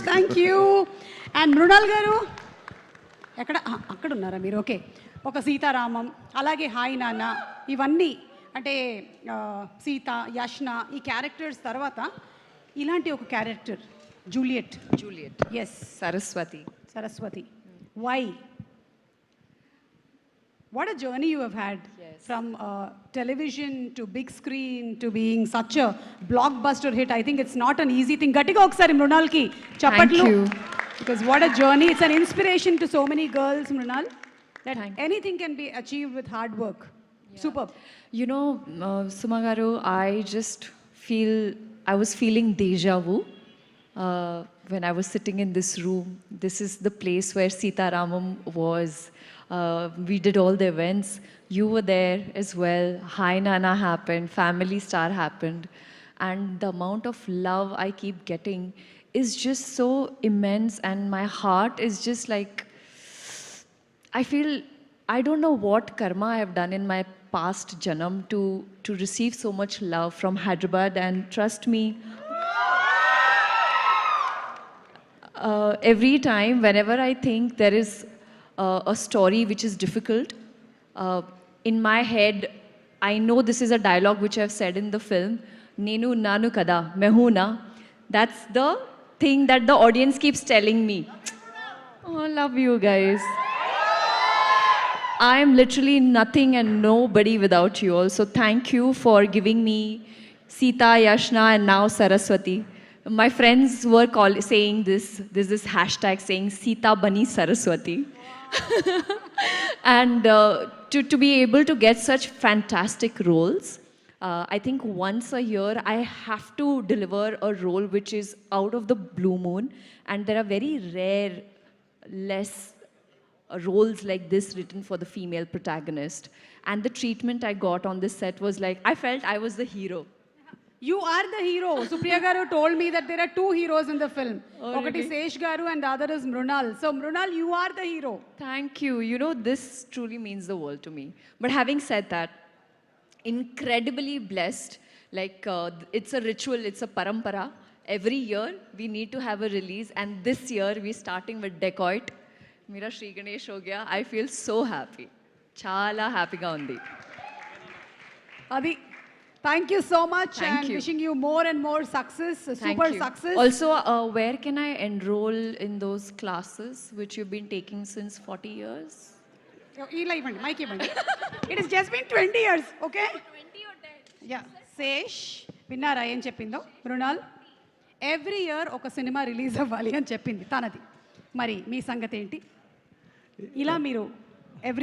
Thank you. And Mrunal గారు అక్కడ ఉన్నారా మీరు? ఓకే. ఒక సీతారామం, అలాగే హాయ్ నాన్న, ఇవన్నీ అంటే సీత, యష్న, ఈ క్యారెక్టర్స్ తర్వాత ఇలాంటి ఒక character Juliet. Yes, Saraswati. Why? What a journey you have had. Yes. From television to big screen to being such a blockbuster hit. I think it's not an easy thing. Gatiga okkari Mrunal ki chappatlu. Thank you. Because what a journey. It's an inspiration to so many girls, Mrunal, that anything can be achieved with hard work. Yeah. Superb. You know, Suma garu, I was feeling deja vu when I was sitting in this room. This is the place where Sita Ramam was. We did all the events. You were there as well. Hi Nana happened. Family Star happened. And the amount of love I keep getting is just so immense. And my heart is just like, I feel, I don't know what karma I have done in my past janam to receive so much love from Hyderabad. And trust me, every time, whenever I think there is a story which is difficult, in my head, I know this is a dialogue which I've said in the film, Nenu Nanu Kada, Mehu Na. That's the thing that the audience keeps telling me. Oh, love you guys. I am literally nothing and nobody without you all. So thank you for giving me Sita, Yashna, and now Saraswati. My friends were saying there's this hashtag saying Sita Bani Saraswati. And to be able to get such fantastic roles, I think once a year I have to deliver a role which is out of the blue moon, and there are very rare, less roles like this written for the female protagonist. And the treatment I got on this set was like, I felt I was the hero. You are the hero. Supriya garu told me that there are two heroes in the film. Oh, Okati really? Sesh garu and the other is Mrunal. So Mrunal, you are the hero. Thank you. You know, this truly means the world to me. But having said that, incredibly blessed. Like, it's a ritual, it's a parampara. Every year, we need to have a release. And this year, we're starting with Dacoit. Mera Shri Ganesh ho gaya. I feel so happy. Chala happy ga undi. Adi. Thank you so much. Thank and you. Wishing you more and more success. Thank Super you. success. Also, where can I enroll in those classes which you've been taking since 40 years? Mike ivandi. It has just been 20 years, okay? 20 or 10. Yeah. Sesh, విన్నారా ఏం చెప్పిందో Mrunal? Every year ఒక cinema release అవ్వాలి అని చెప్పింది తనది. మరి మీ సంగతి ఏంటి? ఇలా మీరు